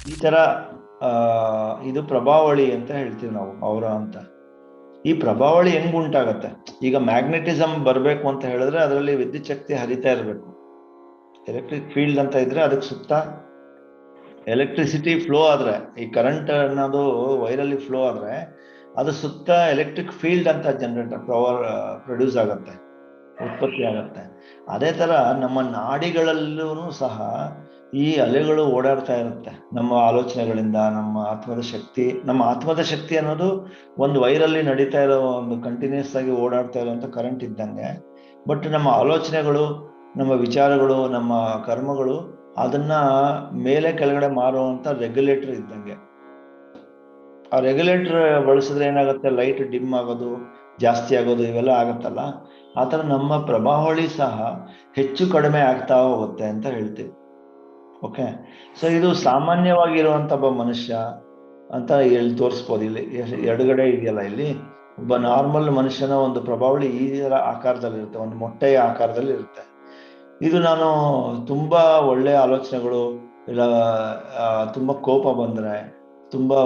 ಈ ತರ ಆ ಇದು ಪ್ರಭಾವಳಿ ಅಂತ ಹೇಳ್ತೀವಿ ನಾವು ಅವರ ಅಂತ. ಈ ಪ್ರಭಾವಳಿ ಹೆಂಗ್ ಉಂಟಾಗತ್ತೆ? ಈಗ ಮ್ಯಾಗ್ನೆಟಿಸಮ್ ಬರ್ಬೇಕು ಅಂತ ಹೇಳಿದ್ರೆ ಅದರಲ್ಲಿ ವಿದ್ಯುತ್ ಶಕ್ತಿ ಹರಿತಾ ಇರಬೇಕು. ಎಲೆಕ್ಟ್ರಿಕ್ ಫೀಲ್ಡ್ ಅಂತ ಇದ್ರೆ ಅದಕ್ಕೆ ಸುತ್ತ ಎಲೆಕ್ಟ್ರಿಸಿಟಿ ಫ್ಲೋ ಆದ್ರೆ, ಈ ಕರೆಂಟ್ ಅನ್ನೋದು ವೈರಲ್ಲಿ ಫ್ಲೋ ಆದ್ರೆ ಅದು ಸುತ್ತ ಎಲೆಕ್ಟ್ರಿಕ್ ಫೀಲ್ಡ್ ಅಂತ ಜನರೇಟರ್ ಪವರ್ ಪ್ರೊಡ್ಯೂಸ್ ಆಗತ್ತೆ, ಉತ್ಪತ್ತಿ ಆಗತ್ತೆ. ಅದೇ ತರ ನಮ್ಮ ನಾಡಿಗಳಲ್ಲೂ ಸಹ ಈ ಅಲೆಗಳು ಓಡಾಡ್ತಾ ಇರುತ್ತೆ. ನಮ್ಮ ಆಲೋಚನೆಗಳಿಂದ ನಮ್ಮ ಆತ್ಮದ ಶಕ್ತಿ ಅನ್ನೋದು ಒಂದು ವೈರಲ್ಲಿ ನಡೀತಾ ಇರೋ ಒಂದು ಕಂಟಿನ್ಯೂಸ್ ಆಗಿ ಓಡಾಡ್ತಾ ಇರುವಂತ ಕರೆಂಟ್ ಇದ್ದಂಗೆ. ಬಟ್ ನಮ್ಮ ಆಲೋಚನೆಗಳು, ನಮ್ಮ ವಿಚಾರಗಳು, ನಮ್ಮ ಕರ್ಮಗಳು ಅದನ್ನ ಮೇಲೆ ಕೆಳಗಡೆ ಮಾರುವಂತ ರೆಗ್ಯುಲೇಟರ್ ಇದ್ದಂಗೆ. ಆ ರೆಗ್ಯುಲೇಟರ್ ಬಳಸಿದ್ರೆ ಏನಾಗುತ್ತೆ, ಲೈಟ್ ಡಿಮ್ ಆಗೋದು, ಜಾಸ್ತಿ ಆಗೋದು ಇವೆಲ್ಲ ಆಗತ್ತಲ್ಲ. ಆತರ ನಮ್ಮ ಪ್ರಭಾವಳಿ ಸಹ ಹೆಚ್ಚು ಕಡಿಮೆ ಆಗ್ತಾ ಹೋಗುತ್ತೆ ಅಂತ ಹೇಳ್ತೀವಿ. ಓಕೆ, ಸೊ ಇದು ಸಾಮಾನ್ಯವಾಗಿರುವಂತ ಒಬ್ಬ ಮನುಷ್ಯ ಅಂತ ಇಲ್ಲಿ ತೋರಿಸ್ಬೋದು. ಇಲ್ಲಿ ಎಡಗಡೆ ಇದೆಯಲ್ಲ, ಇಲ್ಲಿ ಒಬ್ಬ ನಾರ್ಮಲ್ ಮನುಷ್ಯನ ಒಂದು ಪ್ರಭಾವಳಿ ಈ ತರ ಆಕಾರದಲ್ಲಿ ಇರುತ್ತೆ, ಒಂದು ಮೊಟ್ಟೆಯ ಆಕಾರದಲ್ಲಿ ಇರುತ್ತೆ. ಇದು ನಾನು ತುಂಬಾ ಒಳ್ಳೆ ಆಲೋಚನೆಗಳು ಇಲ್ಲ ತುಂಬಾ ಕೋಪ ಬಂದ್ರೆ, ತುಂಬಾ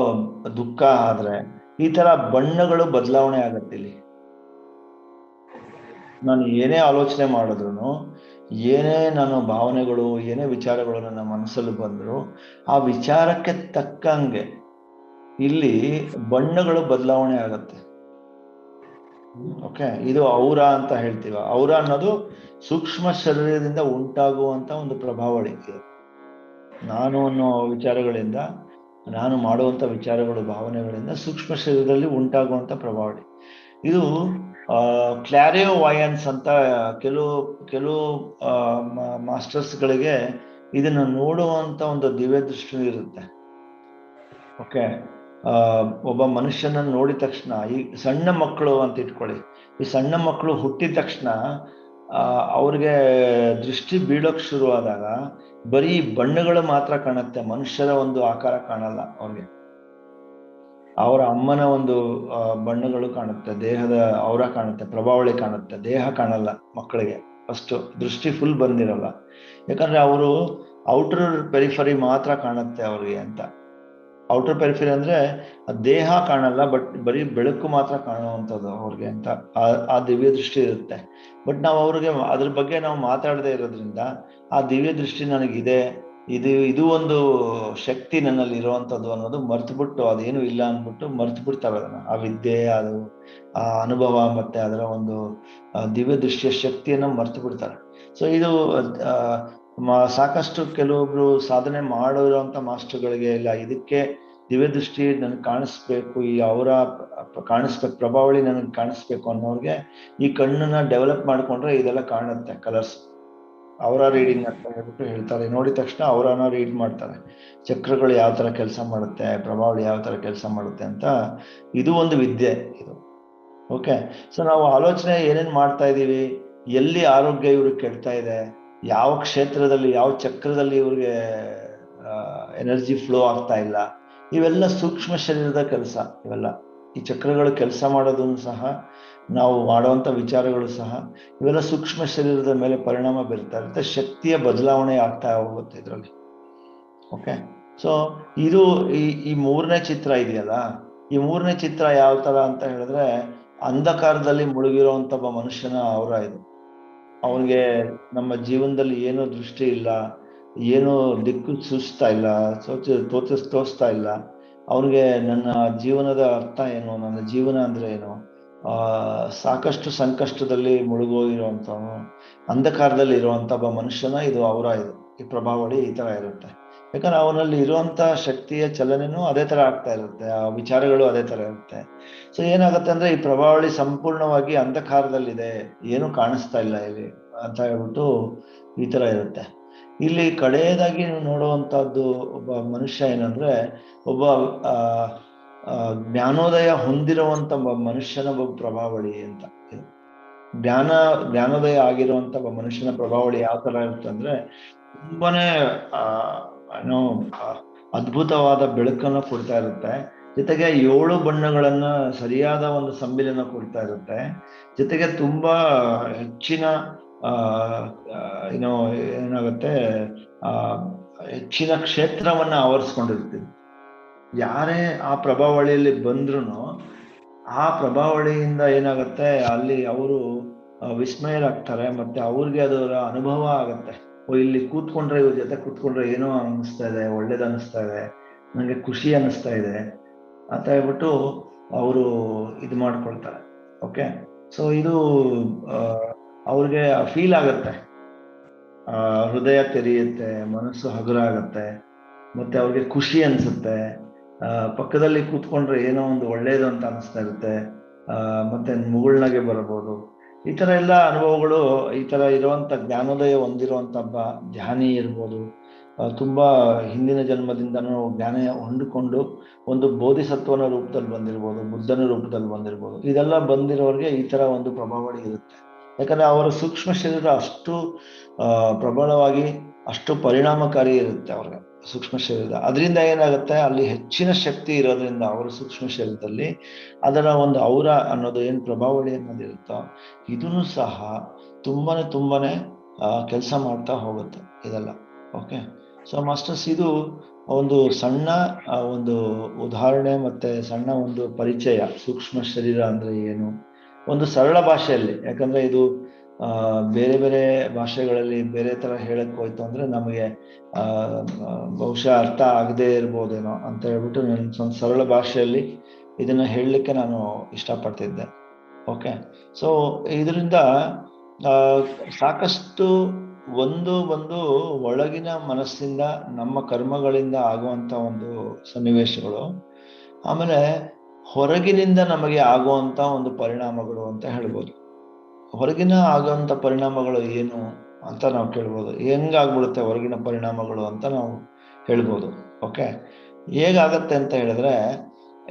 ದುಃಖ ಆದ್ರೆ ಈ ತರ ಬಣ್ಣಗಳು ಬದಲಾವಣೆ ಆಗತ್ತೆ. ಇಲ್ಲಿ ನಾನು ಏನೇ ಆಲೋಚನೆ ಮಾಡಿದ್ರು, ಏನೇ ನಾನು ಭಾವನೆಗಳು, ಏನೇ ವಿಚಾರಗಳು ನನ್ನ ಮನಸ್ಸಲ್ಲಿ ಬಂದ್ರು, ಆ ವಿಚಾರಕ್ಕೆ ತಕ್ಕಂಗೆ ಇಲ್ಲಿ ಬಣ್ಣಗಳು ಬದಲಾವಣೆ ಆಗತ್ತೆ. ಓಕೆ, ಇದು ಔರ ಅಂತ ಹೇಳ್ತೀವ. ಔರ ಅನ್ನೋದು ಸೂಕ್ಷ್ಮ ಶರೀರದಿಂದ ಉಂಟಾಗುವಂತ ಒಂದು ಪ್ರಭಾವಳಿ. ನಾನು ಅನ್ನೋ ವಿಚಾರಗಳಿಂದ, ನಾನು ಮಾಡುವಂತ ವಿಚಾರಗಳು, ಭಾವನೆಗಳಿಂದ ಸೂಕ್ಷ್ಮ ಶರೀರದಲ್ಲಿ ಉಂಟಾಗುವಂತ ಪ್ರಭಾವಳಿ. ಇದು ಕ್ಲಾರಿಯೋ ವಾಯನ್ಸ್ ಅಂತ ಕೆಲವು ಮಾಸ್ಟರ್ಸ್ಗಳಿಗೆ ಇದನ್ನ ನೋಡುವಂತ ಒಂದು ದಿವ್ಯ ದೃಷ್ಟಿ ಇರುತ್ತೆ. ಓಕೆ, ಒಬ್ಬ ಮನುಷ್ಯನ ನೋಡಿದ ತಕ್ಷಣ, ಈ ಸಣ್ಣ ಮಕ್ಕಳು ಅಂತ ಇಟ್ಕೊಳ್ಳಿ, ಈ ಸಣ್ಣ ಮಕ್ಕಳು ಹುಟ್ಟಿದ ತಕ್ಷಣ ಅವ್ರಿಗೆ ದೃಷ್ಟಿ ಬೀಳೋಕ್ ಶುರುವಾದಾಗ ಬರೀ ಬಣ್ಣಗಳು ಮಾತ್ರ ಕಾಣುತ್ತೆ, ಮನುಷ್ಯರ ಒಂದು ಆಕಾರ ಕಾಣಲ್ಲ ಅವ್ರಿಗೆ. ಅವರ ಅಮ್ಮನ ಒಂದು ಬಣ್ಣಗಳು ಕಾಣುತ್ತೆ, ದೇಹದ ಔರ ಕಾಣುತ್ತೆ, ಪ್ರಭಾವಳಿ ಕಾಣುತ್ತೆ, ದೇಹ ಕಾಣಲ್ಲ ಮಕ್ಕಳಿಗೆ. ಫಸ್ಟ್ ದೃಷ್ಟಿ ಫುಲ್ ಬಂದಿರಲ್ಲ, ಯಾಕಂದ್ರೆ ಅವರು ಔಟರ್ ಪೆರಿಫರಿ ಮಾತ್ರ ಕಾಣುತ್ತೆ ಅವ್ರಿಗೆ ಅಂತ. ಔಟರ್ ಪೆರಿಫರಿ ಅಂದ್ರೆ ದೇಹ ಕಾಣಲ್ಲ, ಬಟ್ ಬರೀ ಬೆಳಕು ಮಾತ್ರ ಕಾಣುವಂಥದ್ದು ಅವ್ರಿಗೆ ಅಂತ ಆ ದಿವ್ಯ ದೃಷ್ಟಿ ಇರುತ್ತೆ. ಬಟ್ ನಾವು ಅವ್ರಿಗೆ ಅದ್ರ ಬಗ್ಗೆ ನಾವು ಮಾತಾಡದೇ ಇರೋದ್ರಿಂದ ಆ ದಿವ್ಯ ದೃಷ್ಟಿ ನನಗಿದೆ, ಇದು ಒಂದು ಶಕ್ತಿ ನನ್ನಲ್ಲಿ ಇರುವಂಥದ್ದು ಅನ್ನೋದು ಮರ್ತ್ಬಿಟ್ಟು, ಅದೇನು ಇಲ್ಲ ಅಂದ್ಬಿಟ್ಟು ಮರ್ತ್ಬಿಡ್ತಾರೆ ಅದನ್ನ, ಆ ವಿದ್ಯೆ, ಅದು ಆ ಅನುಭವ, ಮತ್ತೆ ಅದರ ಒಂದು ದಿವ್ಯ ದೃಷ್ಟಿಯ ಶಕ್ತಿಯನ್ನ ಮರ್ತು ಬಿಡ್ತಾರೆ. ಸೊ ಇದು ಸಾಕಷ್ಟು ಕೆಲವೊಬ್ರು ಸಾಧನೆ ಮಾಡಿರುವಂತ ಮಾಸ್ಟರ್ಗಳಿಗೆ ಇಲ್ಲ, ಇದಕ್ಕೆ ದಿವ್ಯ ದೃಷ್ಟಿ ನನ್ಗೆ ಕಾಣಿಸ್ಬೇಕು, ಈ ಅವರ ಕಾಣಿಸ್ಬೇಕು, ಪ್ರಭಾವಳಿ ನನಗೆ ಕಾಣಿಸ್ಬೇಕು ಅನ್ನೋರ್ಗೆ ಈ ಕಣ್ಣನ್ನ ಡೆವಲಪ್ ಮಾಡ್ಕೊಂಡ್ರೆ ಇದೆಲ್ಲ ಕಾಣುತ್ತೆ. ಕಲರ್ಸ್ ಅವರ ರೀಡಿಂಗ್ ಅಂತ ಹೇಳ್ಬಿಟ್ಟು ಹೇಳ್ತಾರೆ. ನೋಡಿದ ತಕ್ಷಣ ಅವರನ್ನ ರೀಡ್ ಮಾಡ್ತಾರೆ, ಚಕ್ರಗಳು ಯಾವ ತರ ಕೆಲಸ ಮಾಡುತ್ತೆ, ಪ್ರಭಾವಳಿ ಯಾವ ತರ ಕೆಲಸ ಮಾಡುತ್ತೆ ಅಂತ. ಇದು ಒಂದು ವಿದ್ಯೆ ಇದು. ಓಕೆ, ಸೊ ನಾವು ಆಲೋಚನೆ ಏನೇನ್ ಮಾಡ್ತಾ ಇದೀವಿ, ಎಲ್ಲಿ ಆರೋಗ್ಯ ಇವ್ರಿಗೆ ಕೆಡ್ತಾ ಇದೆ, ಯಾವ ಕ್ಷೇತ್ರದಲ್ಲಿ, ಯಾವ ಚಕ್ರದಲ್ಲಿ ಇವ್ರಿಗೆ ಎನರ್ಜಿ ಫ್ಲೋ ಆಗ್ತಾ ಇಲ್ಲ, ಇವೆಲ್ಲ ಸೂಕ್ಷ್ಮ ಶರೀರದ ಕೆಲಸ. ಇವೆಲ್ಲ ಈ ಚಕ್ರಗಳು ಕೆಲಸ ಮಾಡೋದನ್ನು ಸಹ, ನಾವು ಮಾಡುವಂತ ವಿಚಾರಗಳು ಸಹ, ಇವೆಲ್ಲ ಸೂಕ್ಷ್ಮ ಶರೀರದ ಮೇಲೆ ಪರಿಣಾಮ ಬೀರ್ತಾ ಇರುತ್ತೆ, ಶಕ್ತಿಯ ಬದಲಾವಣೆ ಆಗ್ತಾ ಹೋಗುತ್ತೆ ಇದರಲ್ಲಿ. ಓಕೆ, ಸೊ ಇದು ಈ ಮೂರನೇ ಚಿತ್ರ ಇದೆಯಲ್ಲ, ಈ ಮೂರನೇ ಚಿತ್ರ ಯಾವ ತರ ಅಂತ ಹೇಳಿದ್ರೆ, ಅಂಧಕಾರದಲ್ಲಿ ಮುಳುಗಿರುವಂತ ಒಬ್ಬ ಮನುಷ್ಯನ ಅವರ ಇದು. ಅವನಿಗೆ ನಮ್ಮ ಜೀವನದಲ್ಲಿ ಏನೋ ದೃಷ್ಟಿ ಇಲ್ಲ, ಏನೋ ದಿಕ್ಕು ಸೂಚಿಸ್ತಾ ಇಲ್ಲ, ತೋರಿಸ್ತಾ ಇಲ್ಲ ಅವನಿಗೆ. ನನ್ನ ಜೀವನದ ಅರ್ಥ ಏನು, ನನ್ನ ಜೀವನ ಅಂದ್ರೆ ಏನು, ಸಾಕಷ್ಟು ಸಂಕಷ್ಟದಲ್ಲಿ ಮುಳುಗೋಗಿರುವಂತವನು, ಅಂಧಕಾರದಲ್ಲಿ ಇರುವಂತ ಒಬ್ಬ ಮನುಷ್ಯನ ಇದು ಅವರ ಇದು. ಈ ಪ್ರಭಾವಳಿ ಈ ತರ ಇರುತ್ತೆ, ಯಾಕಂದ್ರೆ ಅವನಲ್ಲಿ ಇರುವಂತ ಶಕ್ತಿಯ ಚಲನೆನೂ ಅದೇ ತರ ಆಗ್ತಾ ಇರುತ್ತೆ, ಆ ವಿಚಾರಗಳು ಅದೇ ತರ ಇರುತ್ತೆ. ಸೊ ಏನಾಗುತ್ತೆ ಅಂದ್ರೆ, ಈ ಪ್ರಭಾವಳಿ ಸಂಪೂರ್ಣವಾಗಿ ಅಂಧಕಾರದಲ್ಲಿದೆ, ಏನು ಕಾಣಿಸ್ತಾ ಇಲ್ಲ ಇಲ್ಲಿ ಅಂತ ಹೇಳ್ಬಿಟ್ಟು ಈ ತರ ಇರುತ್ತೆ. ಇಲ್ಲಿ ಕಡೆಯದಾಗಿ ನೀವು ನೋಡುವಂತಹದ್ದು ಒಬ್ಬ ಮನುಷ್ಯ ಏನಂದ್ರೆ, ಒಬ್ಬ ಜ್ಞಾನೋದಯ ಹೊಂದಿರುವಂತ ಮನುಷ್ಯನ ಒಬ್ಬ ಪ್ರಭಾವಳಿ ಅಂತ. ಜ್ಞಾನೋದಯ ಆಗಿರುವಂತ ಒಬ್ಬ ಮನುಷ್ಯನ ಪ್ರಭಾವಳಿ ಯಾವ ತರ ಇರುತ್ತೆ ಅಂದ್ರೆ, ತುಂಬಾನೇ ಏನೋ ಅದ್ಭುತವಾದ ಬೆಳಕನ್ನು ಕೊಡ್ತಾ ಇರುತ್ತೆ, ಜೊತೆಗೆ 7 ಬಣ್ಣಗಳನ್ನ ಸರಿಯಾದ ಒಂದು ಸಮ್ಮಿಲನ ಕೊಡ್ತಾ ಇರುತ್ತೆ, ಜೊತೆಗೆ ತುಂಬಾ ಹೆಚ್ಚಿನ ಏನಾಗುತ್ತೆ, ಹೆಚ್ಚಿನ ಕ್ಷೇತ್ರವನ್ನ ಆವರಿಸ್ಕೊಂಡಿರ್ತೀವಿ. ಯಾರೇ ಆ ಪ್ರಭಾವಳಿಯಲ್ಲಿ ಬಂದ್ರು ಆ ಪ್ರಭಾವಳಿಯಿಂದ ಏನಾಗುತ್ತೆ, ಅಲ್ಲಿ ಅವರು ವಿಸ್ಮಯರಾಗ್ತಾರೆ, ಮತ್ತೆ ಅವ್ರಿಗೆ ಅದರ ಅನುಭವ ಆಗತ್ತೆ. ಇಲ್ಲಿ ಕೂತ್ಕೊಂಡ್ರೆ, ಇವ್ರ ಜೊತೆ ಕೂತ್ಕೊಂಡ್ರೆ ಏನೋ ಅನಿಸ್ತಾ ಇದೆ, ಒಳ್ಳೇದು ಅನಿಸ್ತಾ ಇದೆ, ನಂಗೆ ಖುಷಿ ಅನಿಸ್ತಾ ಇದೆ ಅಂತ ಹೇಳ್ಬಿಟ್ಟು ಅವರು ಇದು ಮಾಡ್ಕೊಳ್ತಾರೆ. ಓಕೆ, ಸೊ ಇದು ಅವ್ರಿಗೆ ಫೀಲ್ ಆಗತ್ತೆ, ಹೃದಯ ತೆರೆಯುತ್ತೆ, ಮನಸ್ಸು ಹಗುರ ಆಗತ್ತೆ, ಮತ್ತೆ ಅವ್ರಿಗೆ ಖುಷಿ ಅನ್ಸುತ್ತೆ. ಪಕ್ಕದಲ್ಲಿ ಕೂತ್ಕೊಂಡ್ರೆ ಏನೋ ಒಂದು ಒಳ್ಳೇದು ಅಂತ ಅನಿಸ್ತಾ ಇರುತ್ತೆ. ಮತ್ತೆ ಮುಗುಳ್ನಗೆ ಬರಬಹುದು. ಈ ತರ ಎಲ್ಲ ಅನುಭವಗಳು, ಈ ತರ ಇರುವಂತ ಜ್ಞಾನೋದಯ ಹೊಂದಿರುವಂತ ಧ್ಯಾನಿ ಇರ್ಬೋದು, ತುಂಬಾ ಹಿಂದಿನ ಜನ್ಮದಿಂದನೂ ಜ್ಞಾನ ಹೊಂದಿಕೊಂಡು ಒಂದು ಬೋಧಿಸತ್ವನ ರೂಪದಲ್ಲಿ ಬಂದಿರ್ಬೋದು, ಬುದ್ಧನ ರೂಪದಲ್ಲಿ ಬಂದಿರ್ಬೋದು. ಇದೆಲ್ಲ ಬಂದಿರೋರಿಗೆ ಈ ತರ ಒಂದು ಪ್ರಭಾವಳಿ ಇರುತ್ತೆ. ಯಾಕಂದ್ರೆ ಅವರ ಸೂಕ್ಷ್ಮ ಶರೀರ ಅಷ್ಟು ಪ್ರಬಲವಾಗಿ, ಅಷ್ಟು ಪರಿಣಾಮಕಾರಿ ಇರುತ್ತೆ ಅವ್ರಿಗೆ ಸೂಕ್ಷ್ಮ ಶರೀರ. ಅದರಿಂದ ಏನಾಗುತ್ತೆ, ಅಲ್ಲಿ ಹೆಚ್ಚಿನ ಶಕ್ತಿ ಇರೋದ್ರಿಂದ ಅವರ ಸೂಕ್ಷ್ಮ ಶರೀರದಲ್ಲಿ ಅದರ ಒಂದು ಔರ ಅನ್ನೋದು ಏನು ಪ್ರಭಾವಳಿ ಅನ್ನೋದಿರುತ್ತೋ ಇದನ್ನು ಸಹ ತುಂಬಾನೇ ಕೆಲಸ ಮಾಡ್ತಾ ಹೋಗುತ್ತೆ ಇದೆಲ್ಲ. ಓಕೆ, ಸೊ ಮಾಸ್ಟರ್ಸ್, ಇದು ಒಂದು ಸಣ್ಣ ಒಂದು ಉದಾಹರಣೆ ಮತ್ತೆ ಸಣ್ಣ ಒಂದು ಪರಿಚಯ, ಸೂಕ್ಷ್ಮ ಶರೀರ ಅಂದ್ರೆ ಏನು, ಒಂದು ಸರಳ ಭಾಷೆಯಲ್ಲಿ. ಯಾಕಂದ್ರೆ ಇದು ಬೇರೆ ಬೇರೆ ಭಾಷೆಗಳಲ್ಲಿ ಬೇರೆ ತರ ಹೇಳಕ್ ಹೋಯ್ತು ಅಂದ್ರೆ ನಮಗೆ ಬಹುಶಃ ಅರ್ಥ ಆಗದೆ ಇರ್ಬೋದೇನೋ ಅಂತ ಹೇಳ್ಬಿಟ್ಟು ನಾನು ಒಂದು ಸರಳ ಭಾಷೆಯಲ್ಲಿ ಇದನ್ನ ಹೇಳಲಿಕ್ಕೆ ನಾನು ಇಷ್ಟಪಡ್ತಿದ್ದೆ. ಓಕೆ, ಸೊ ಇದರಿಂದ ಸಾಕಷ್ಟು ಒಂದು ಒಳಗಿನ ಮನಸ್ಸಿಂದ, ನಮ್ಮ ಕರ್ಮಗಳಿಂದ ಆಗುವಂತ ಒಂದು ಸನ್ನಿವೇಶಗಳು, ಆಮೇಲೆ ಹೊರಗಿನಿಂದ ನಮಗೆ ಆಗುವಂತ ಒಂದು ಪರಿಣಾಮಗಳು ಅಂತ ಹೇಳ್ಬೋದು. ಹೊರಗಿನ ಆಗುವಂತ ಪರಿಣಾಮಗಳು ಏನು ಅಂತ ನಾವು ಕೇಳ್ಬೋದು. ಹೆಂಗಾಗ್ಬಿಡುತ್ತೆ ಹೊರಗಿನ ಪರಿಣಾಮಗಳು ಅಂತ ನಾವು ಹೇಳ್ಬೋದು. ಓಕೆ, ಹೇಗಾಗತ್ತೆ ಅಂತ ಹೇಳಿದ್ರೆ,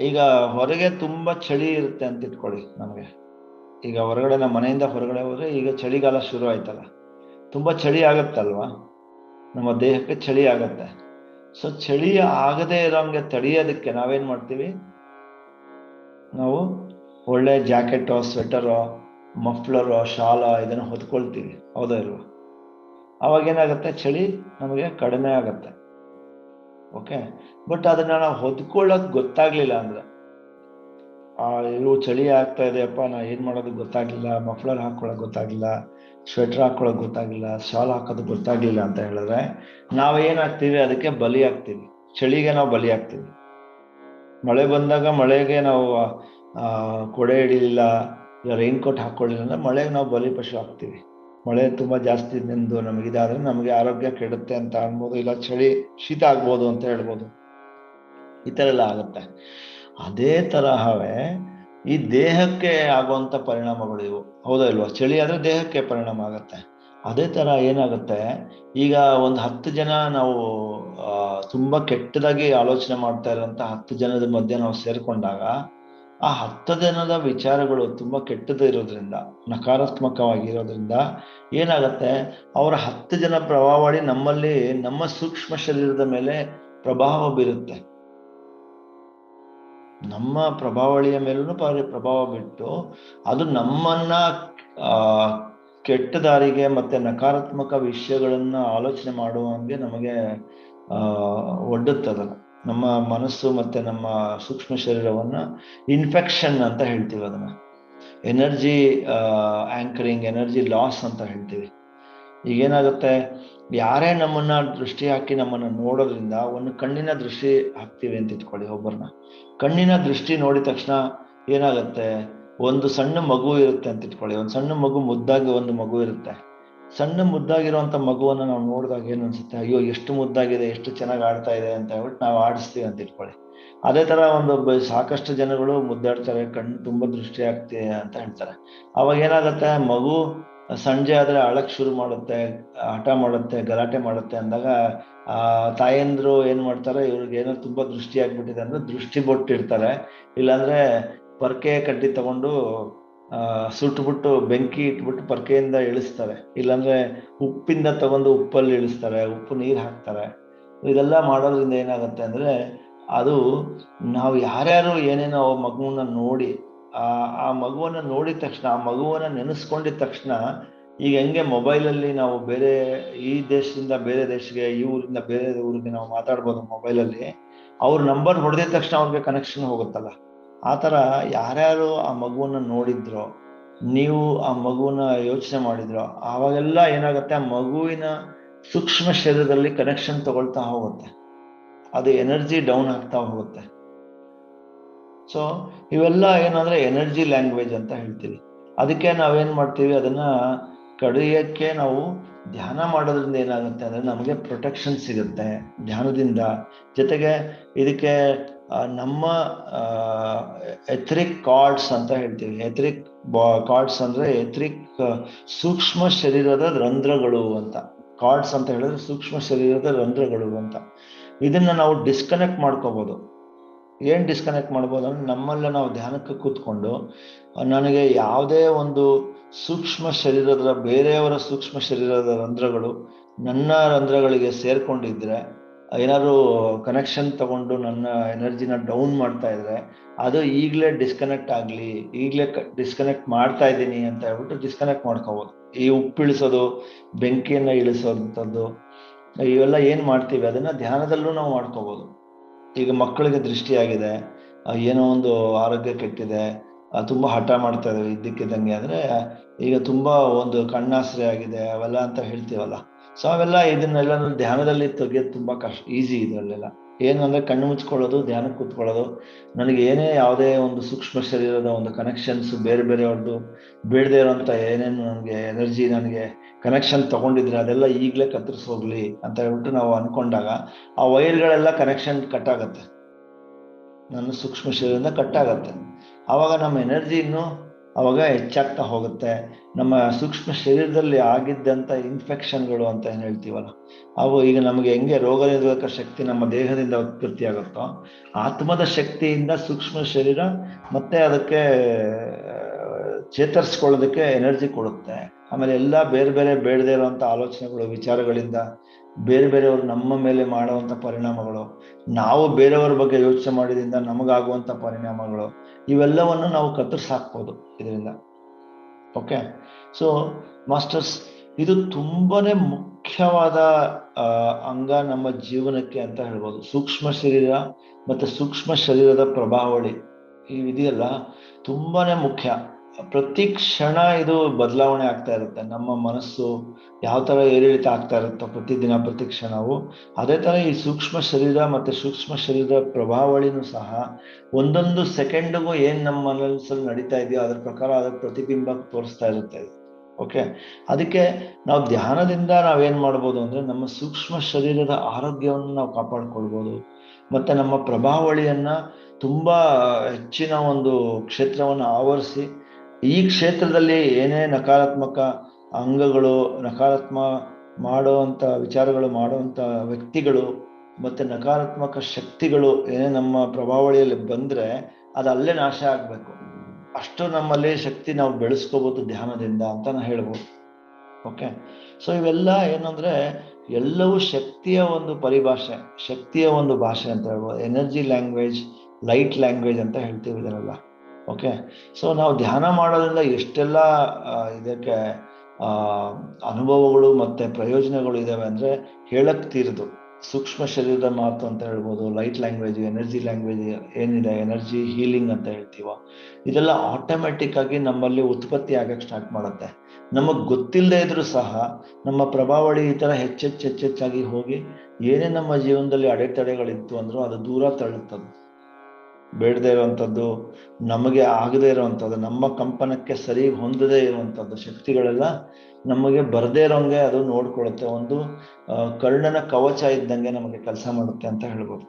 ಈಗ ಹೊರಗೆ ತುಂಬಾ ಚಳಿ ಇರುತ್ತೆ ಅಂತ ಇಟ್ಕೊಳ್ಳಿ. ನಮಗೆ ಈಗ ಹೊರಗಡೆ, ನಮ್ಮ ಮನೆಯಿಂದ ಹೊರಗಡೆ ಹೋದ್ರೆ, ಈಗ ಚಳಿಗಾಲ ಶುರು ಆಯ್ತಲ್ಲ, ತುಂಬಾ ಚಳಿ ಆಗತ್ತಲ್ವಾ, ನಮ್ಮ ದೇಹಕ್ಕೆ ಚಳಿ ಆಗತ್ತೆ. ಸೊ ಚಳಿ ಆಗದೆ ಇರೋಂಗೆ ತಡೆಯೋದಕ್ಕೆ ನಾವೇನ್ ಮಾಡ್ತೀವಿ, ನಾವು ಒಳ್ಳೆ ಜಾಕೆಟೋ, ಸ್ವೆಟರೋ, ಮಫ್ಲರೋ, ಶಾಲ ಇದನ್ನ ಹೊದ್ಕೊಳ್ತೀವಿ, ಹೌದಾ ಇಲ್ವಾ? ಅವಾಗ ಏನಾಗುತ್ತೆ, ಚಳಿ ನಮಗೆ ಕಡಿಮೆ ಆಗತ್ತೆ. ಓಕೆ, ಬಟ್ ಅದನ್ನ ನಾವು ಹೊದ್ಕೊಳ್ಳೋದು ಗೊತ್ತಾಗ್ಲಿಲ್ಲ ಅಂದ್ರೆ, ಇವು ಚಳಿ ಆಗ್ತಾ ಇದೆಯಪ್ಪ, ನಾ ಏನ್ ಮಾಡೋದು ಗೊತ್ತಾಗ್ಲಿಲ್ಲ, ಮಫ್ಲರ್ ಹಾಕೊಳಕ್ ಗೊತ್ತಾಗ್ಲಿಲ್ಲ, ಸ್ವೆಟರ್ ಹಾಕೊಳಕ್ ಗೊತ್ತಾಗ್ಲಿಲ್ಲ, ಶಾಲ್ ಹಾಕೋದು ಗೊತ್ತಾಗ್ಲಿಲ್ಲ ಅಂತ ಹೇಳಿದ್ರೆ ನಾವೇನಾಗ್ತೀವಿ, ಅದಕ್ಕೆ ಬಲಿ ಆಗ್ತೀವಿ. ಚಳಿಗೆ ನಾವು ಬಲಿ ಆಗ್ತೀವಿ. ಮಳೆ ಬಂದಾಗ ಮಳೆಗೆ ನಾವು ಕೊಡೆ ಹಿಡಿಲಿಲ್ಲ, ಇಲ್ಲ ರೈನ್ ಕೋಟ್ ಹಾಕೊಳ್ಳಿಲ್ಲ ಅಂದ್ರೆ ಮಳೆಗೆ ನಾವು ಬಲಿ ಪಶು ಆಗ್ತೀವಿ. ಮಳೆ ತುಂಬಾ ಜಾಸ್ತಿ ನಿಂದು ನಮಗಿದಾದ್ರೆ ನಮಗೆ ಆರೋಗ್ಯ ಕೆಡುತ್ತೆ ಅಂತ ಅನ್ಬೋದು, ಇಲ್ಲ ಚಳಿ ಶೀತ ಆಗ್ಬೋದು ಅಂತ ಹೇಳ್ಬೋದು. ಈ ತರ ಎಲ್ಲ ಆಗುತ್ತೆ. ಅದೇ ತರಹವೇ ಈ ದೇಹಕ್ಕೆ ಆಗುವಂತ ಪರಿಣಾಮಗಳು ಇವು, ಹೌದಾ ಇಲ್ವಾ? ಚಳಿ ಆದ್ರೆ ದೇಹಕ್ಕೆ ಪರಿಣಾಮ ಆಗತ್ತೆ. ಅದೇ ತರ ಏನಾಗುತ್ತೆ, ಈಗ ಒಂದು 10 ಜನ ನಾವು ತುಂಬಾ ಕೆಟ್ಟದಾಗಿ ಆಲೋಚನೆ ಮಾಡ್ತಾ ಇರುವಂತ 10 ಜನದ ಮಧ್ಯೆ ನಾವು ಸೇರ್ಕೊಂಡಾಗ, ಆ 10 ಜನದ ವಿಚಾರಗಳು ತುಂಬಾ ಕೆಟ್ಟದ್ದು ಇರೋದ್ರಿಂದ, ನಕಾರಾತ್ಮಕವಾಗಿರೋದ್ರಿಂದ ಏನಾಗತ್ತೆ, ಅವರ 10 ಜನ ಪ್ರಭಾವಳಿ ನಮ್ಮಲ್ಲಿ, ನಮ್ಮ ಸೂಕ್ಷ್ಮ ಶರೀರದ ಮೇಲೆ ಪ್ರಭಾವ ಬೀರುತ್ತೆ. ನಮ್ಮ ಪ್ರಭಾವಳಿಯ ಮೇಲೂ ಪ್ರಭಾವ ಬಿಟ್ಟು ಅದು ನಮ್ಮನ್ನ ಕೆಟ್ಟ ದಾರಿಗೆ ಮತ್ತೆ ನಕಾರಾತ್ಮಕ ವಿಷಯಗಳನ್ನ ಆಲೋಚನೆ ಮಾಡುವಂಗೆ ನಮಗೆ ಒಡ್ಡುತ್ತದಲ್ಲ. ನಮ್ಮ ಮನಸ್ಸು ಮತ್ತೆ ನಮ್ಮ ಸೂಕ್ಷ್ಮ ಶರೀರವನ್ನ ಇನ್ಫೆಕ್ಷನ್ ಅಂತ ಹೇಳ್ತೀವಿ, ಅದನ್ನ ಎನರ್ಜಿ ಆಂಕರಿಂಗ್, ಎನರ್ಜಿ ಲಾಸ್ ಅಂತ ಹೇಳ್ತೀವಿ. ಈಗೇನಾಗುತ್ತೆ, ಯಾರೇ ನಮ್ಮನ್ನ ದೃಷ್ಟಿ ಹಾಕಿ ನಮ್ಮನ್ನ ನೋಡೋದ್ರಿಂದ, ಒಂದು ಕಣ್ಣಿನ ದೃಷ್ಟಿ ಹಾಕ್ತೀವಿ ಅಂತ ಇಟ್ಕೊಳ್ಳಿ ಒಬ್ಬರನ್ನ. ಕಣ್ಣಿನ ದೃಷ್ಟಿ ನೋಡಿದ ತಕ್ಷಣ ಏನಾಗುತ್ತೆ, ಒಂದು ಸಣ್ಣ ಮಗು ಇರುತ್ತೆ ಅಂತ ಇಟ್ಕೊಳ್ಳಿ, ಒಂದು ಸಣ್ಣ ಮಗು, ಮುದ್ದಾಗಿ ಒಂದು ಮಗು ಇರುತ್ತೆ. ಸಣ್ಣ ಮುದ್ದಾಗಿರುವಂತ ಮಗುವನ್ನ ನಾವು ನೋಡಿದಾಗ ಏನ್ ಅನ್ಸುತ್ತೆ, ಅಯ್ಯೋ ಎಷ್ಟು ಮುದ್ದಾಗಿದೆ, ಎಷ್ಟು ಚೆನ್ನಾಗಿ ಆಡ್ತಾ ಇದೆ ಅಂತ ಹೇಳ್ಬಿಟ್ಟು ನಾವು ಆಡಿಸ್ತೀವಿ ಅಂತ ಇಟ್ಕೊಳ್ಳಿ. ಅದೇ ತರ ಸಾಕಷ್ಟು ಜನಗಳು ಮುದ್ದಾಡ್ತಾರೆ, ಕಣ್ಣು ತುಂಬಾ ದೃಷ್ಟಿ ಆಗ್ತಿದೆ ಅಂತ ಹೇಳ್ತಾರೆ. ಅವಾಗ ಏನಾಗುತ್ತೆ, ಮಗು ಸಂಜೆ ಆದ್ರೆ ಅಳಕ್ ಶುರು ಮಾಡುತ್ತೆ, ಹಠ ಮಾಡುತ್ತೆ, ಗಲಾಟೆ ಮಾಡುತ್ತೆ ಅಂದಾಗ ತಾಯಂದ್ರು ಏನ್ ಮಾಡ್ತಾರೆ, ಇವ್ರಿಗೆ ಏನೋ ತುಂಬಾ ದೃಷ್ಟಿ ಆಗ್ಬಿಟ್ಟಿದೆ ಅಂದ್ರೆ ದೃಷ್ಟಿ ಬೊಟ್ಟಿರ್ತಾರೆ, ಇಲ್ಲಾಂದ್ರೆ ಪರ್ಕೆ ಕಡ್ಡಿ ತಗೊಂಡು ಸುಟ್ಬಿಟ್ಟು ಬೆಂಕಿ ಇಟ್ಬಿಟ್ಟು ಪರ್ಕೆಯಿಂದ ಇಳಿಸ್ತಾರೆ, ಇಲ್ಲಾಂದ್ರೆ ಉಪ್ಪಿಂದ ತಗೊಂಡು ಉಪ್ಪಲ್ಲಿ ಇಳಿಸ್ತಾರೆ, ಉಪ್ಪು ನೀರು ಹಾಕ್ತಾರೆ. ಇದೆಲ್ಲ ಮಾಡೋದ್ರಿಂದ ಏನಾಗುತ್ತೆ ಅಂದ್ರೆ, ಅದು ನಾವು ಯಾರ್ಯಾರು ಏನೇನೋ ಮಗುವನ್ನ ನೋಡಿ, ಆ ಮಗುವನ್ನ ನೋಡಿದ ತಕ್ಷಣ, ಆ ಮಗುವನ್ನ ನೆನೆಸ್ಕೊಂಡಿದ ತಕ್ಷಣ ಈಗ ಹೆಂಗೆ ಮೊಬೈಲಲ್ಲಿ ನಾವು ಬೇರೆ ಈ ದೇಶದಿಂದ ಬೇರೆ ದೇಶಕ್ಕೆ, ಈ ಊರಿಂದ ಬೇರೆ ಊರಿಗೆ ನಾವು ಮಾತಾಡ್ಬೋದು ಮೊಬೈಲಲ್ಲಿ, ಅವ್ರ ನಂಬರ್ ಹೊಡೆದಿದ ತಕ್ಷಣ ಅವ್ರಿಗೆ ಕನೆಕ್ಷನ್ ಹೋಗುತ್ತಲ್ಲ, ಆ ಥರ ಯಾರ್ಯಾರು ಆ ಮಗುವನ್ನ ನೋಡಿದ್ರೋ, ನೀವು ಆ ಮಗುವನ್ನ ಯೋಚನೆ ಮಾಡಿದ್ರೋ, ಆವಾಗೆಲ್ಲ ಏನಾಗುತ್ತೆ, ಆ ಮಗುವಿನ ಸೂಕ್ಷ್ಮ ಶರೀರದಲ್ಲಿ ಕನೆಕ್ಷನ್ ತಗೊಳ್ತಾ ಹೋಗುತ್ತೆ, ಅದು ಎನರ್ಜಿ ಡೌನ್ ಆಗ್ತಾ ಹೋಗುತ್ತೆ. ಸೊ ಇವೆಲ್ಲ ಏನಂದ್ರೆ ಎನರ್ಜಿ ಲ್ಯಾಂಗ್ವೇಜ್ ಅಂತ ಹೇಳ್ತೀವಿ. ಅದಕ್ಕೆ ನಾವೇನ್ ಮಾಡ್ತೀವಿ, ಅದನ್ನ ಕಡಿಯಕ್ಕೆ ನಾವು ಧ್ಯಾನ ಮಾಡೋದ್ರಿಂದ ಏನಾಗುತ್ತೆ ಅಂದ್ರೆ ನಮಗೆ ಪ್ರೊಟೆಕ್ಷನ್ ಸಿಗುತ್ತೆ ಧ್ಯಾನದಿಂದ. ಜೊತೆಗೆ ಇದಕ್ಕೆ ನಮ್ಮ ಎಥ್ರಿಕ್ ಕಾರ್ಡ್ಸ್ ಅಂತ ಹೇಳ್ತೀವಿ. ಎಥ್ರಿಕ್ ಕಾರ್ಡ್ಸ್ ಅಂದ್ರೆ ಎಥ್ರಿಕ್ ಸೂಕ್ಷ್ಮ ಶರೀರದ ರಂಧ್ರಗಳು ಅಂತ. ಕಾರ್ಡ್ಸ್ ಅಂತ ಹೇಳಿದ್ರೆ ಸೂಕ್ಷ್ಮ ಶರೀರದ ರಂಧ್ರಗಳು ಅಂತ. ಇದನ್ನ ನಾವು ಡಿಸ್ಕನೆಕ್ಟ್ ಮಾಡ್ಕೋಬಹುದು. ಏನ್ ಡಿಸ್ಕನೆಕ್ಟ್ ಮಾಡ್ಬೋದು ಅಂದ್ರೆ, ನಮ್ಮಲ್ಲೇ ನಾವು ಧ್ಯಾನಕ್ಕೆ ಕೂತ್ಕೊಂಡು ನನಗೆ ಯಾವುದೇ ಒಂದು ಸೂಕ್ಷ್ಮ ಶರೀರದ, ಬೇರೆಯವರ ಸೂಕ್ಷ್ಮ ಶರೀರದ ರಂಧ್ರಗಳು ನನ್ನ ರಂಧ್ರಗಳಿಗೆ ಸೇರ್ಕೊಂಡಿದ್ರೆ, ಏನಾದ್ರು ಕನೆಕ್ಷನ್ ತಗೊಂಡು ನನ್ನ ಎನರ್ಜಿನ ಡೌನ್ ಮಾಡ್ತಾ ಇದ್ರೆ, ಅದು ಈಗಲೇ ಡಿಸ್ಕನೆಕ್ಟ್ ಆಗಲಿ, ಈಗಲೇ ಡಿಸ್ಕನೆಕ್ಟ್ ಮಾಡ್ತಾ ಇದ್ದೀನಿ ಅಂತ ಹೇಳ್ಬಿಟ್ಟು ಡಿಸ್ಕನೆಕ್ಟ್ ಮಾಡ್ಕೋಬೋದು. ಈ ಉಪ್ಪಿಳಿಸೋದು, ಬೆಂಕಿಯನ್ನ ಇಳಿಸೋಂಥದ್ದು, ಇವೆಲ್ಲ ಏನ್ ಮಾಡ್ತೀವಿ ಅದನ್ನ ಧ್ಯಾನದಲ್ಲೂ ನಾವು ಮಾಡ್ಕೋಬಹುದು. ಈಗ ಮಕ್ಕಳಿಗೆ ದೃಷ್ಟಿಯಾಗಿದೆ, ಏನೋ ಒಂದು ಆರೋಗ್ಯ ಕೆಟ್ಟಿದೆ, ತುಂಬಾ ಹಠ ಮಾಡ್ತಾ ಇದಾವೆ ಇದ್ದಕ್ಕಿದ್ದಂಗೆ, ಅಂದ್ರೆ ಈಗ ತುಂಬಾ ಒಂದು ಕಣ್ಣಾಸ್ರೆ ಆಗಿದೆ ಅವೆಲ್ಲ ಅಂತ ಹೇಳ್ತೀವಲ್ಲ. ಸೊ ಅವೆಲ್ಲ ಇದನ್ನೆಲ್ಲ ಧ್ಯಾನದಲ್ಲಿ ತೆಗಿಯೋದು ತುಂಬಾ ಕಷ್ಟ, ಈಸಿ ಇದರಲ್ಲೆಲ್ಲ. ಏನು ಅಂದ್ರೆ ಕಣ್ಣು ಮುಚ್ಕೊಳ್ಳೋದು, ಧ್ಯಾನಕ್ಕೆ ಕೂತ್ಕೊಳ್ಳೋದು, ನನಗೆ ಏನೇ ಯಾವುದೇ ಒಂದು ಸೂಕ್ಷ್ಮ ಶರೀರದ ಒಂದು ಕನೆಕ್ಷನ್ಸ್ ಬೇರೆ ಬೇರೆಯವ್ರದ್ದು ಬೇಡದೇ ಇರೋಂಥ ಏನೇನು ನನಗೆ ಎನರ್ಜಿ, ನನಗೆ ಕನೆಕ್ಷನ್ ತಗೊಂಡಿದ್ರೆ ಅದೆಲ್ಲ ಈಗಲೇ ಕತ್ತರಿಸಿ ಹೋಗ್ಲಿ ಅಂತ ಹೇಳ್ಬಿಟ್ಟು ನಾವು ಅನ್ಕೊಂಡಾಗ ಆ ವೈರ್ಗಳೆಲ್ಲ ಕನೆಕ್ಷನ್ ಕಟ್ ಆಗತ್ತೆ, ನನ್ನ ಸೂಕ್ಷ್ಮ ಶರೀರದಿಂದ ಕಟ್ ಆಗತ್ತೆ. ಆವಾಗ ನಮ್ಮ ಎನರ್ಜಿ ಇನ್ನೂ ಅವಾಗ ಹೆಚ್ಚಾಗ್ತಾ ಹೋಗುತ್ತೆ. ನಮ್ಮ ಸೂಕ್ಷ್ಮ ಶರೀರದಲ್ಲಿ ಆಗಿದ್ದಂಥ ಇನ್ಫೆಕ್ಷನ್ಗಳು ಅಂತ ಏನು ಹೇಳ್ತೀವಲ್ಲ, ಅವು ಈಗ ನಮಗೆ ಹೆಂಗೆ ರೋಗ ನಿರೋಧಕ ಶಕ್ತಿ ನಮ್ಮ ದೇಹದಿಂದ ಉತ್ಪತ್ತಿ ಆಗುತ್ತೋ, ಆತ್ಮದ ಶಕ್ತಿಯಿಂದ ಸೂಕ್ಷ್ಮ ಶರೀರ ಮತ್ತೆ ಅದಕ್ಕೆ ಚೇತರಿಸ್ಕೊಳ್ಳೋದಕ್ಕೆ ಎನರ್ಜಿ ಕೊಡುತ್ತೆ. ಆಮೇಲೆ ಎಲ್ಲ ಬೇರೆ ಬೇರೆ ಬೇಡದೇ ಇರುವಂಥ ಆಲೋಚನೆಗಳು, ವಿಚಾರಗಳಿಂದ ಬೇರೆ ಬೇರೆಯವರು ನಮ್ಮ ಮೇಲೆ ಮಾಡುವಂಥ ಪರಿಣಾಮಗಳು, ನಾವು ಬೇರೆಯವ್ರ ಬಗ್ಗೆ ಯೋಚನೆ ಮಾಡಿದ್ರಿಂದ ನಮಗಾಗುವಂಥ ಪರಿಣಾಮಗಳು, ಇವೆಲ್ಲವನ್ನು ನಾವು ಕತ್ತರಿಸಾಕ್ಬೋದು ಇದರಿಂದ. ಓಕೆ, ಸೊ ಮಾಸ್ಟರ್ಸ್, ಇದು ತುಂಬಾನೇ ಮುಖ್ಯವಾದ ಅಂಗ ನಮ್ಮ ಜೀವನಕ್ಕೆ ಅಂತ ಹೇಳ್ಬೋದು. ಸೂಕ್ಷ್ಮ ಶರೀರ ಮತ್ತೆ ಸೂಕ್ಷ್ಮ ಶರೀರದ ಪ್ರಭಾವಳಿ ಇದೆಯಲ್ಲ, ತುಂಬಾನೇ ಮುಖ್ಯ. ಪ್ರತಿ ಕ್ಷಣ ಇದು ಬದಲಾವಣೆ ಆಗ್ತಾ ಇರುತ್ತೆ. ನಮ್ಮ ಮನಸ್ಸು ಯಾವ ತರ ಏರಿಳಿತ ಆಗ್ತಾ ಇರುತ್ತೋ ಪ್ರತಿದಿನ ಪ್ರತಿ ಕ್ಷಣವು, ಅದೇ ತರ ಈ ಸೂಕ್ಷ್ಮ ಶರೀರ ಮತ್ತೆ ಸೂಕ್ಷ್ಮ ಶರೀರದ ಪ್ರಭಾವಳಿನೂ ಸಹ ಒಂದೊಂದು ಸೆಕೆಂಡ್ಗೂ ಏನ್ ನಮ್ಮ ಮನಸ್ಸಲ್ಲಿ ನಡೀತಾ ಇದೆಯೋ ಅದ್ರ ಪ್ರಕಾರ ಅದ್ರ ಪ್ರತಿಬಿಂಬ ತೋರಿಸ್ತಾ ಇರುತ್ತೆ. ಓಕೆ, ಅದಕ್ಕೆ ನಾವು ಧ್ಯಾನದಿಂದ ನಾವೇನ್ ಮಾಡ್ಬೋದು ಅಂದ್ರೆ ನಮ್ಮ ಸೂಕ್ಷ್ಮ ಶರೀರದ ಆರೋಗ್ಯವನ್ನು ನಾವು ಕಾಪಾಡ್ಕೊಳ್ಬೋದು. ಮತ್ತೆ ನಮ್ಮ ಪ್ರಭಾವಳಿಯನ್ನ ತುಂಬಾ ಹೆಚ್ಚಿನ ಒಂದು ಕ್ಷೇತ್ರವನ್ನು ಆವರಿಸಿ, ಈ ಕ್ಷೇತ್ರದಲ್ಲಿ ಏನೇ ನಕಾರಾತ್ಮಕ ಅಂಗಗಳು, ನಕಾರಾತ್ಮಕ ಮಾಡುವಂತ ವಿಚಾರಗಳು ಮಾಡುವಂತ ವ್ಯಕ್ತಿಗಳು ಮತ್ತೆ ನಕಾರಾತ್ಮಕ ಶಕ್ತಿಗಳು ಏನೇ ನಮ್ಮ ಪ್ರಭಾವಳಿಯಲ್ಲಿ ಬಂದ್ರೆ ಅದು ಅಲ್ಲೇ ನಾಶ ಆಗ್ಬೇಕು. ಅಷ್ಟು ನಮ್ಮಲ್ಲಿ ಶಕ್ತಿ ನಾವು ಬೆಳೆಸ್ಕೋಬಹುದು ಧ್ಯಾನದಿಂದ ಅಂತ ನಾನು ಹೇಳ್ಬೋದು. ಓಕೆ, ಸೊ ಇವೆಲ್ಲ ಏನಂದ್ರೆ ಎಲ್ಲವೂ ಶಕ್ತಿಯ ಒಂದು ಪರಿಭಾಷೆ, ಶಕ್ತಿಯ ಒಂದು ಭಾಷೆ ಅಂತ ಹೇಳ್ಬೋದು. ಎನರ್ಜಿ ಲ್ಯಾಂಗ್ವೇಜ್, ಲೈಟ್ ಲ್ಯಾಂಗ್ವೇಜ್ ಅಂತ ಹೇಳ್ತೀವಿ ಇದನ್ನೆಲ್ಲ. ಓಕೆ, ಸೊ ನಾವು ಧ್ಯಾನ ಮಾಡೋದ್ರಿಂದ ಎಷ್ಟೆಲ್ಲ ಇದಕ್ಕೆ ಅನುಭವಗಳು ಮತ್ತೆ ಪ್ರಯೋಜನಗಳು ಇದಾವೆ ಅಂದ್ರೆ ಹೇಳಕ್ ತೀರದು. ಸೂಕ್ಷ್ಮ ಶರೀರದ ಮಾತು ಅಂತ ಹೇಳ್ಬೋದು, ಲೈಟ್ ಲ್ಯಾಂಗ್ವೇಜ್, ಎನರ್ಜಿ ಲ್ಯಾಂಗ್ವೇಜ್ ಏನಿದೆ, ಎನರ್ಜಿ ಹೀಲಿಂಗ್ ಅಂತ ಹೇಳ್ತೀವ, ಇದೆಲ್ಲ ಆಟೋಮೆಟಿಕ್ ಆಗಿ ನಮ್ಮಲ್ಲಿ ಉತ್ಪತ್ತಿ ಆಗಕ್ಕೆ ಸ್ಟಾರ್ಟ್ ಮಾಡುತ್ತೆ. ನಮಗ್ ಗೊತ್ತಿಲ್ಲದೆ ಇದ್ರೂ ಸಹ ನಮ್ಮ ಪ್ರಭಾವಳಿ ಈ ತರ ಹೆಚ್ಚೆಚ್ಚಾಗಿ ಹೋಗಿ ಏನೇ ನಮ್ಮ ಜೀವನದಲ್ಲಿ ಅಡೆತಡೆಗಳಿತ್ತು ಅಂದ್ರೂ ಅದು ದೂರ ತಳ್ಳುತ್ತದೆ. ಬೇಡದೇ ಇರುವಂಥದ್ದು, ನಮಗೆ ಆಗದೇ ಇರುವಂಥದ್ದು, ನಮ್ಮ ಕಂಪನಕ್ಕೆ ಸರಿ ಹೊಂದದೇ ಇರುವಂಥದ್ದು ಶಕ್ತಿಗಳೆಲ್ಲ ನಮಗೆ ಬರದೇ ಇರೋಂಗೆ ಅದು ನೋಡ್ಕೊಳ್ಳುತ್ತೆ. ಒಂದು ಕರ್ಣನ ಕವಚ ಇದ್ದಂಗೆ ನಮಗೆ ಕೆಲಸ ಮಾಡುತ್ತೆ ಅಂತ ಹೇಳ್ಬೋದು.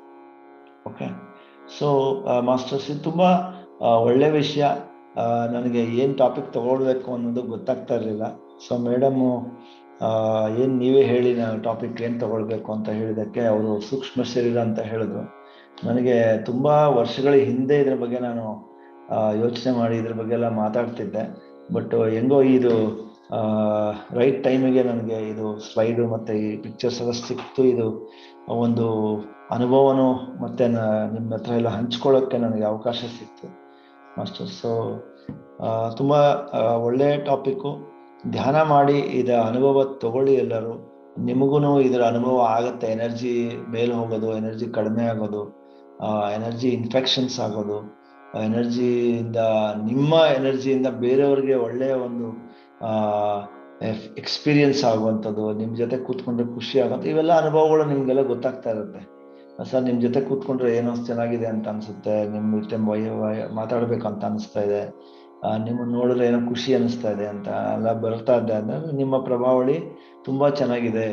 ಓಕೆ, ಸೊ ಮಾಸ್ಟರ್ಸ್, ಇದು ತುಂಬಾ ಒಳ್ಳೆ ವಿಷಯ. ನನಗೆ ಏನ್ ಟಾಪಿಕ್ ತಗೊಳ್ಬೇಕು ಅನ್ನೋದು ಗೊತ್ತಾಗ್ತಾ ಇರಲಿಲ್ಲ. ಸೊ ಮೇಡಮ್ ಏನ್ ನೀವೇ ಹೇಳಿ ನಾನು ಟಾಪಿಕ್ ಏನ್ ತಗೊಳ್ಬೇಕು ಅಂತ ಹೇಳಿದಕ್ಕೆ ಅವರು ಸೂಕ್ಷ್ಮ ಶರೀರ ಅಂತ ಹೇಳಿದ್ರು. ನನಗೆ ತುಂಬಾ ವರ್ಷಗಳ ಹಿಂದೆ ಇದ್ರ ಬಗ್ಗೆ ನಾನು ಯೋಚನೆ ಮಾಡಿ ಇದ್ರ ಬಗ್ಗೆ ಎಲ್ಲ ಮಾತಾಡ್ತಿದ್ದೆ. ಬಟ್ ಹೆಂಗೋ ಇದು ರೈಟ್ ಟೈಮಿಗೆ ನನಗೆ ಇದು ಸ್ಲೈಡು ಮತ್ತೆ ಈ ಪಿಕ್ಚರ್ಸ್ ಎಲ್ಲ ಸಿಕ್ತು. ಇದು ಒಂದು ಅನುಭವನೂ ಮತ್ತೆ ನಿಮ್ಮ ಹತ್ರ ಎಲ್ಲ ಹಂಚ್ಕೊಳ್ಳೋಕ್ಕೆ ನನಗೆ ಅವಕಾಶ ಸಿಕ್ತು ಮಾಸ್ಟರ್. ಸೊ ತುಂಬಾ ಒಳ್ಳೆ ಟಾಪಿಕ್ಕು. ಧ್ಯಾನ ಮಾಡಿ ಇದರ ಅನುಭವ ತಗೊಳ್ಳಿ ಎಲ್ಲರೂ. ನಿಮಗೂ ಇದರ ಅನುಭವ ಆಗುತ್ತೆ. ಎನರ್ಜಿ ಮೇಲೆ ಹೋಗೋದು, ಎನರ್ಜಿ ಕಡಿಮೆ ಆಗೋದು, ಎನರ್ಜಿ ಇನ್ಫೆಕ್ಷನ್ಸ್ ಆಗೋದು, ಎನರ್ಜಿಯಿಂದ ನಿಮ್ಮ ಎನರ್ಜಿಯಿಂದ ಬೇರೆಯವ್ರಿಗೆ ಒಳ್ಳೆಯ ಒಂದು ಎಕ್ಸ್ಪೀರಿಯನ್ಸ್ ಆಗುವಂಥದ್ದು, ನಿಮ್ಮ ಜೊತೆ ಕೂತ್ಕೊಂಡ್ರೆ ಖುಷಿ ಆಗುತ್ತೆ. ಇವೆಲ್ಲ ಅನುಭವಗಳು ನಿಮ್ಗೆಲ್ಲ ಗೊತ್ತಾಗ್ತಾ ಇರುತ್ತೆ. ಸರ್ ನಿಮ್ಮ ಜೊತೆ ಕೂತ್ಕೊಂಡ್ರೆ ಏನೋ ಚೆನ್ನಾಗಿದೆ ಅಂತ ಅನ್ಸುತ್ತೆ, ನಿಮ್ಮ ಜೊತೆ ಮಾತಾಡ್ಬೇಕಂತ ಅನಿಸ್ತಾ ಇದೆ, ನಿಮ್ಮನ್ನು ನೋಡಿದ್ರೆ ಏನೋ ಖುಷಿ ಅನಿಸ್ತಾ ಇದೆ ಅಂತ ಎಲ್ಲ ಬರ್ತಾ ಇದೆ ಅಂದ್ರೆ ನಿಮ್ಮ ಪ್ರಭಾವಳಿ ತುಂಬಾ ಚೆನ್ನಾಗಿದೆ,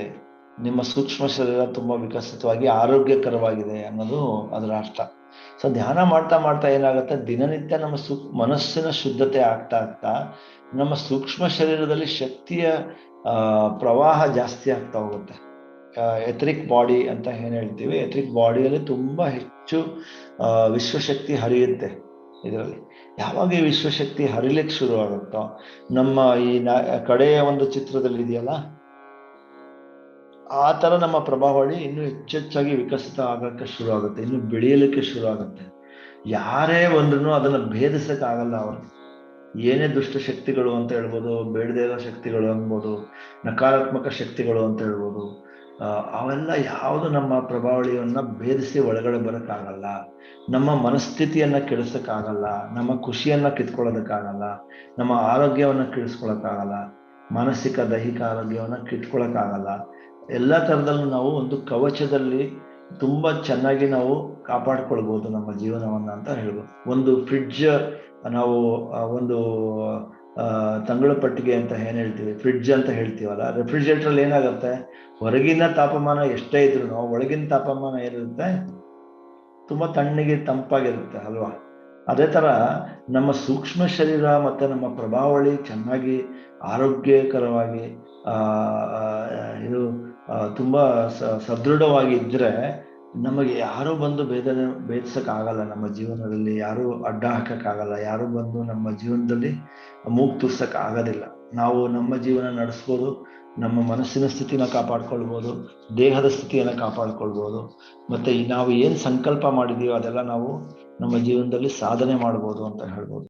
ನಿಮ್ಮ ಸೂಕ್ಷ್ಮ ಶರೀರ ತುಂಬಾ ವಿಕಸಿತವಾಗಿ ಆರೋಗ್ಯಕರವಾಗಿದೆ ಅನ್ನೋದು ಅದರ ಅರ್ಥ. ಸೊ ಧ್ಯಾನ ಮಾಡ್ತಾ ಮಾಡ್ತಾ ಏನಾಗುತ್ತೆ, ದಿನನಿತ್ಯ ನಮ್ಮ ಮನಸ್ಸಿನ ಶುದ್ಧತೆ ಆಗ್ತಾ ಆಗ್ತಾ ನಮ್ಮ ಸೂಕ್ಷ್ಮ ಶರೀರದಲ್ಲಿ ಶಕ್ತಿಯ ಪ್ರವಾಹ ಜಾಸ್ತಿ ಆಗ್ತಾ ಹೋಗುತ್ತೆ. ಎಥರಿಕ್ ಬಾಡಿ ಅಂತ ಏನ್ ಹೇಳ್ತೀವಿ, ಎಥರಿಕ್ ಬಾಡಿಯಲ್ಲಿ ತುಂಬಾ ಹೆಚ್ಚು ವಿಶ್ವಶಕ್ತಿ ಹರಿಯುತ್ತೆ. ಇದರಲ್ಲಿ ಯಾವಾಗ ಈ ವಿಶ್ವಶಕ್ತಿ ಹರಿಲಿಕ್ಕೆ ಶುರು ಆಗುತ್ತೋ, ನಮ್ಮ ಈ ಕಡೆಯ ಒಂದು ಚಿತ್ರದಲ್ಲಿ ಇದೆಯಲ್ಲ, ಆ ತರ ನಮ್ಮ ಪ್ರಭಾವಳಿ ಇನ್ನು ಹೆಚ್ಚೆಚ್ಚಾಗಿ ವಿಕಸಿತ ಆಗಕ್ಕೆ ಶುರು ಆಗುತ್ತೆ, ಇನ್ನು ಬೆಳೆಯಲಿಕ್ಕೆ ಶುರು ಆಗುತ್ತೆ. ಯಾರೇ ಒಂದ್ರೂ ಅದನ್ನ ಭೇದಿಸಕ್ ಆಗಲ್ಲ. ಅವರು ಏನೇ ದುಷ್ಟ ಶಕ್ತಿಗಳು ಅಂತ ಹೇಳ್ಬೋದು, ಬೇಡದೇ ಇರೋ ಶಕ್ತಿಗಳು ಅನ್ಬೋದು, ನಕಾರಾತ್ಮಕ ಶಕ್ತಿಗಳು ಅಂತ ಹೇಳ್ಬೋದು, ಅವೆಲ್ಲ ಯಾವುದು ನಮ್ಮ ಪ್ರಭಾವಳಿಯನ್ನ ಭೇದಿಸಿ ಒಳಗಡೆ ಬರೋಕ್ಕಾಗಲ್ಲ. ನಮ್ಮ ಮನಸ್ಥಿತಿಯನ್ನ ಕೆಡಿಸಕ್ಕಾಗಲ್ಲ, ನಮ್ಮ ಖುಷಿಯನ್ನ ಕಿತ್ಕೊಳ್ಳೋದಕ್ಕಾಗಲ್ಲ, ನಮ್ಮ ಆರೋಗ್ಯವನ್ನ ಕೆಡಿಸ್ಕೊಳಕ್ಕಾಗಲ್ಲ, ಮಾನಸಿಕ ದೈಹಿಕ ಆರೋಗ್ಯವನ್ನ ಕಿತ್ಕೊಳಕ್ಕಾಗಲ್ಲ. ಎಲ್ಲ ತರದಲ್ಲೂ ನಾವು ಒಂದು ಕವಚದಲ್ಲಿ ತುಂಬಾ ಚೆನ್ನಾಗಿ ನಾವು ಕಾಪಾಡ್ಕೊಳ್ಬಹುದು ನಮ್ಮ ಜೀವನವನ್ನ ಅಂತ ಹೇಳ್ಬೋದು. ಒಂದು ಫ್ರಿಡ್ಜ್ ನಾವು ಒಂದು ತಂಗಳ ಪಟ್ಟಿಗೆ ಅಂತ ಏನ್ ಹೇಳ್ತೀವಿ, ಫ್ರಿಡ್ಜ್ ಅಂತ ಹೇಳ್ತೀವಲ್ಲ, ರೆಫ್ರಿಜರೇಟರ್ ಅಲ್ಲಿ ಏನಾಗುತ್ತೆ, ಹೊರಗಿನ ತಾಪಮಾನ ಎಷ್ಟೇ ಇದ್ರು ಒಳಗಿನ ತಾಪಮಾನ ಏನಿರುತ್ತೆ, ತುಂಬಾ ತಣ್ಣಗೆ ತಂಪಾಗಿರುತ್ತೆ ಅಲ್ವಾ. ಅದೇ ತರ ನಮ್ಮ ಸೂಕ್ಷ್ಮ ಶರೀರ ಮತ್ತೆ ನಮ್ಮ ಪ್ರಭಾವಳಿ ಚೆನ್ನಾಗಿ ಆರೋಗ್ಯಕರವಾಗಿ ಇದು ತುಂಬಾ ಸದೃಢವಾಗಿ ಇದ್ರೆ ನಮಗೆ ಯಾರು ಬಂದು ಭೇದಿಸಕ್ಕಾಗಲ್ಲ. ನಮ್ಮ ಜೀವನದಲ್ಲಿ ಯಾರು ಅಡ್ಡ ಹಾಕಕ್ಕಾಗಲ್ಲ, ಯಾರು ಬಂದು ನಮ್ಮ ಜೀವನದಲ್ಲಿ ಮೂಗು ತೂರ್ಸಕ್ ಆಗೋದಿಲ್ಲ. ನಾವು ನಮ್ಮ ಜೀವನ ನಡೆಸ್ಬೋದು, ನಮ್ಮ ಮನಸ್ಸಿನ ಸ್ಥಿತಿನ ಕಾಪಾಡ್ಕೊಳ್ಬೋದು, ದೇಹದ ಸ್ಥಿತಿಯನ್ನ ಕಾಪಾಡ್ಕೊಳ್ಬೋದು, ಮತ್ತೆ ನಾವು ಏನ್ ಸಂಕಲ್ಪ ಮಾಡಿದೀವೋ ಅದೆಲ್ಲ ನಾವು ನಮ್ಮ ಜೀವನದಲ್ಲಿ ಸಾಧನೆ ಮಾಡ್ಬೋದು ಅಂತ ಹೇಳ್ಬೋದು.